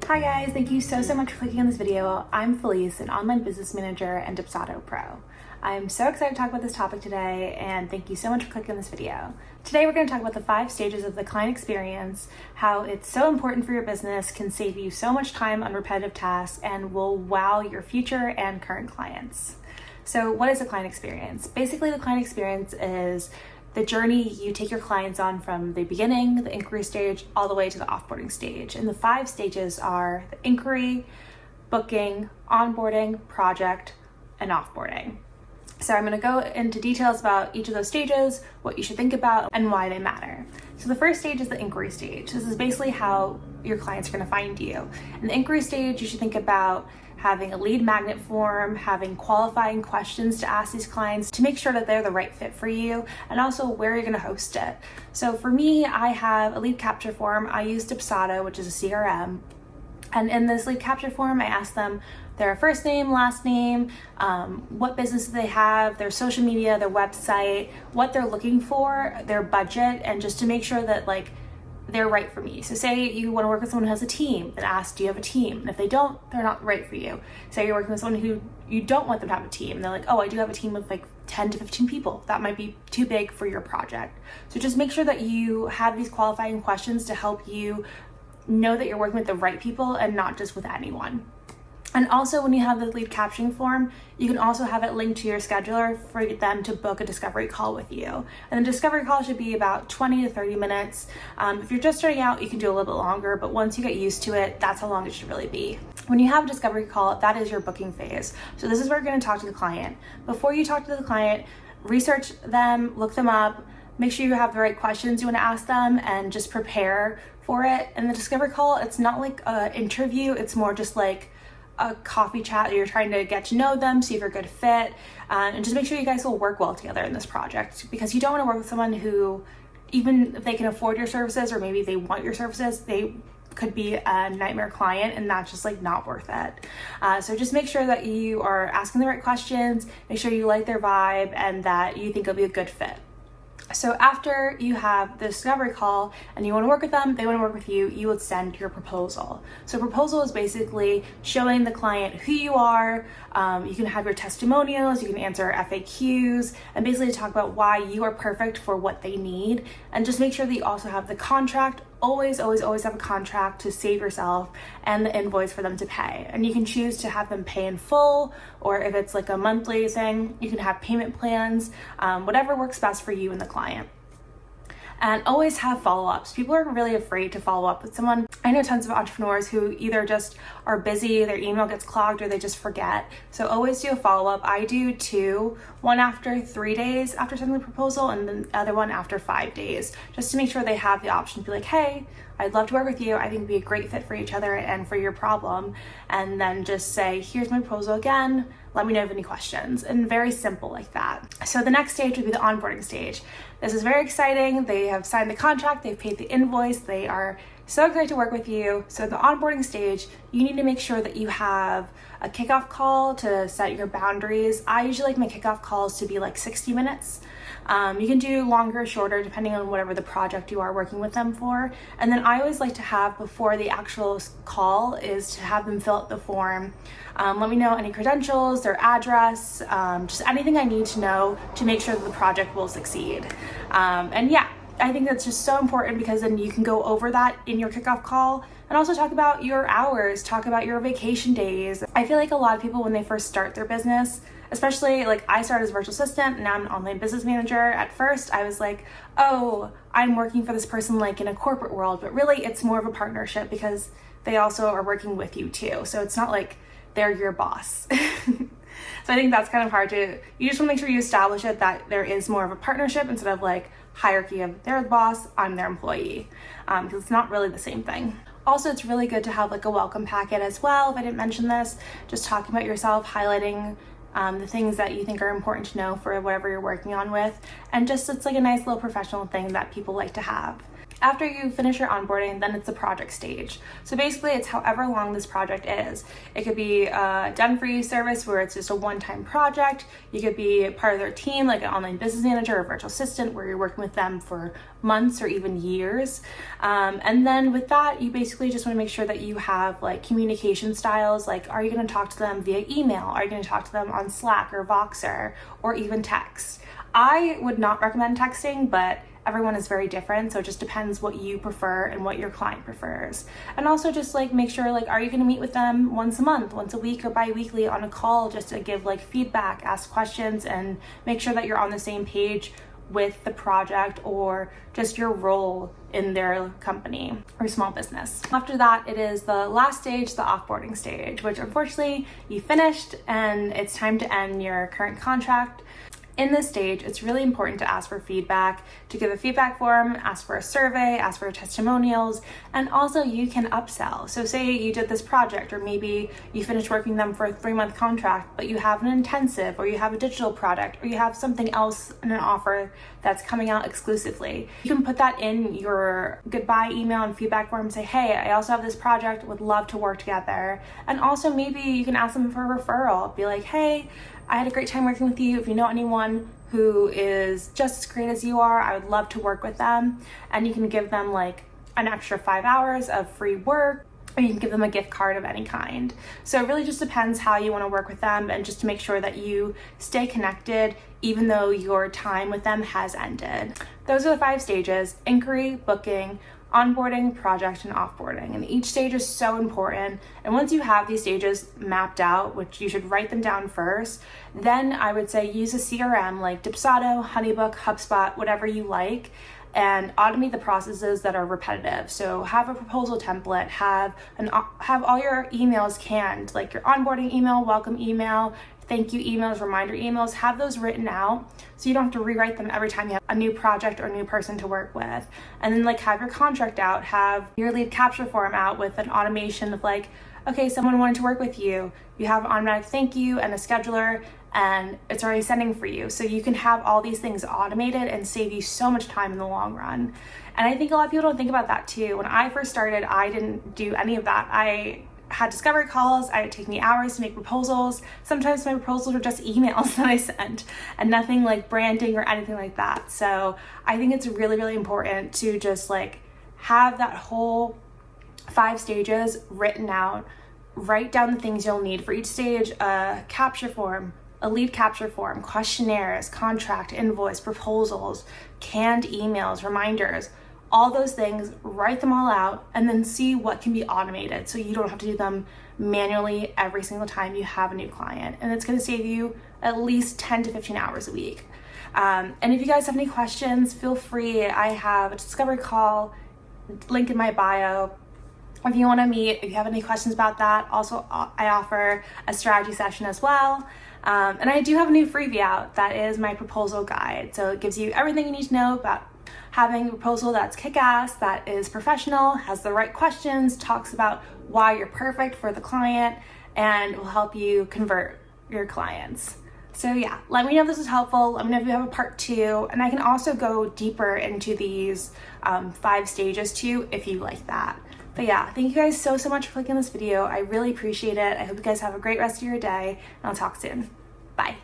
Hi guys, thank you so much for clicking on this video. I'm Felice, an online business manager and Dubsado pro. I'm so excited to talk about this topic today, and thank you so much for clicking on this video. Today we're going to talk about the 5 stages of the client experience, how it's so important for your business, can save you so much time on repetitive tasks, and will wow your future and current clients. So what is a client experience? Basically, the client experience is the journey you take your clients on from the beginning, the inquiry stage, all the way to the offboarding stage. And the 5 stages are the inquiry, booking, onboarding, project, and offboarding. So I'm going to go into details about each of those stages, what you should think about, and why they matter. So the first stage is the inquiry stage. This is basically how your clients are going to find you. In the inquiry stage, you should think about having a lead magnet form, having qualifying questions to ask these clients to make sure that they're the right fit for you, and also where you're going to host it. So for me, I have a lead capture form. I use Dubsado, which is a CRM. And in this lead capture form, I ask them their first name, last name, what business they have, their social media, their website, what they're looking for, their budget, and just to make sure that they're right for me. So say you want to work with someone who has a team, then ask, do you have a team? And if they don't, they're not right for you. Say you're working with someone who you don't want them to have a team, and they're like, oh, I do have a team of 10 to 15 people. That might be too big for your project. So just make sure that you have these qualifying questions to help you know that you're working with the right people and not just with anyone. And also, when you have the lead capturing form, you can also have it linked to your scheduler for them to book a discovery call with you. And the discovery call should be about 20 to 30 minutes. If you're just starting out, you can do a little bit longer, but once you get used to it, that's how long it should really be. When you have a discovery call, that is your booking phase. So this is where you're going to talk to the client. Before you talk to the client, research them, look them up, make sure you have the right questions you want to ask them, and just prepare for it. And the discovery call, it's not like an interview, it's more just like a coffee chat. You're trying to get to know them, see if you're a good fit, and just make sure you guys will work well together in this project, because you don't want to work with someone who, even if they can afford your services or maybe they want your services, they could be a nightmare client, and that's just not worth it. So just make sure that you are asking the right questions, make sure you like their vibe, and that you think it'll be a good fit. So after you have the discovery call and you want to work with them, they want to work with you, you would send your proposal. So proposal is basically showing the client who you are. You can have your testimonials, you can answer FAQs, and basically talk about why you are perfect for what they need. And just make sure that you also have the contract. Always have a contract to save yourself, and the invoice for them to pay. And you can choose to have them pay in full, or if it's like a monthly thing, you can have payment plans, whatever works best for you and the client. And always have follow-ups. People are really afraid to follow up with someone. I know tons of entrepreneurs who either just are busy, their email gets clogged, or they just forget. So always do a follow-up. I do 2, one after 3 days after sending the proposal, and then the other one after 5 days, just to make sure they have the option to be like, hey, I'd love to work with you. I think it'd be a great fit for each other and for your problem. And then just say, here's my proposal again. Let me know if you have any questions. And very simple like that. So the next stage would be the onboarding stage. This is very exciting. They have signed the contract, they've paid the invoice, they are so excited to work with you. So the onboarding stage, you need to make sure that you have a kickoff call to set your boundaries. I usually like my kickoff calls to be 60 minutes. You can do longer or shorter depending on whatever the project you are working with them for. And then I always like to have, before the actual call, is to have them fill out the form. Let me know any credentials, their address, just anything I need to know to make sure that the project will succeed. And yeah, I think that's just so important, because then you can go over that in your kickoff call and also talk about your hours, talk about your vacation days. I feel like a lot of people, when they first start their business, especially I started as a virtual assistant and now I'm an online business manager. At first I was like, oh, I'm working for this person in a corporate world, but really it's more of a partnership, because they also are working with you too. So it's not like they're your boss. So I think that's kind of hard you just want to make sure you establish it, that there is more of a partnership instead of hierarchy of they're the boss, I'm their employee, because it's not really the same thing. Also, it's really good to have a welcome packet as well. If I didn't mention this, just talking about yourself, highlighting the things that you think are important to know for whatever you're working on with, and just it's a nice little professional thing that people like to have. After you finish your onboarding, then it's the project stage. So basically it's however long this project is. It could be a done-for-you service where it's just a one-time project. You could be part of their team, like an online business manager or virtual assistant, where you're working with them for months or even years. And then with that, you basically just want to make sure that you have like communication styles. Like, are you going to talk to them via email? Are you going to talk to them on Slack or Voxer or even text? I would not recommend texting, but everyone is very different, so it just depends what you prefer and what your client prefers. And also just like make sure, like, are you going to meet with them once a month, once a week, or bi-weekly on a call just to give like feedback, ask questions, and make sure that you're on the same page with the project or just your role in their company or small business. After that, it is the last stage, the offboarding stage, which unfortunately you finished and it's time to end your current contract. In this stage, it's really important to ask for feedback, to give a feedback form, ask for a survey, ask for testimonials, and also you can upsell. So say you did this project, or maybe you finished working them for a 3-month contract, but you have an intensive, or you have a digital product, or you have something else in an offer that's coming out exclusively. You can put that in your goodbye email and feedback form and say, hey, I also have this project, would love to work together. And also maybe you can ask them for a referral. Be like, hey, I had a great time working with you. If you know anyone who is just as great as you are, I would love to work with them. And you can give them like an extra 5 hours of free work, or you can give them a gift card of any kind. So it really just depends how you want to work with them, and just to make sure that you stay connected even though your time with them has ended. Those are the 5 stages: inquiry, booking, onboarding, project, and offboarding. And each stage is so important. And once you have these stages mapped out, which you should write them down first, then I would say use a CRM like Dubsado, Honeybook, HubSpot, whatever you like, and automate the processes that are repetitive. So have a proposal template, have all your emails canned, like your onboarding email, welcome email, thank you emails, reminder emails. Have those written out so you don't have to rewrite them every time you have a new project or a new person to work with. And then like have your contract out, have your lead capture form out with an automation of like, okay, someone wanted to work with you. You have automatic thank you and a scheduler, and it's already sending for you. So you can have all these things automated and save you so much time in the long run. And I think a lot of people don't think about that too. When I first started, I didn't do any of that. I had discovery calls. It would take me hours to make proposals. Sometimes my proposals were just emails that I sent and nothing like branding or anything like that. So I think it's really, really important to just like have that whole 5 stages written out, write down the things you'll need for each stage: a capture form, a lead capture form, questionnaires, contract, invoice, proposals, canned emails, reminders, all those things. Write them all out and then see what can be automated so you don't have to do them manually every single time you have a new client. And it's going to save you at least 10 to 15 hours a week. And if you guys have any questions, feel free. I have a discovery call, link in my bio. If you want to meet, if you have any questions about that, also I offer a strategy session as well. And I do have a new freebie out that is my proposal guide. So it gives you everything you need to know about having a proposal that's kick-ass, that is professional, has the right questions, talks about why you're perfect for the client, and will help you convert your clients. So yeah, let me know if this was helpful. Let me know if you have a part 2, and I can also go deeper into these 5 stages too if you like that. But yeah, thank you guys so much for clicking this video. I really appreciate it. I hope you guys have a great rest of your day, and I'll talk soon. Bye.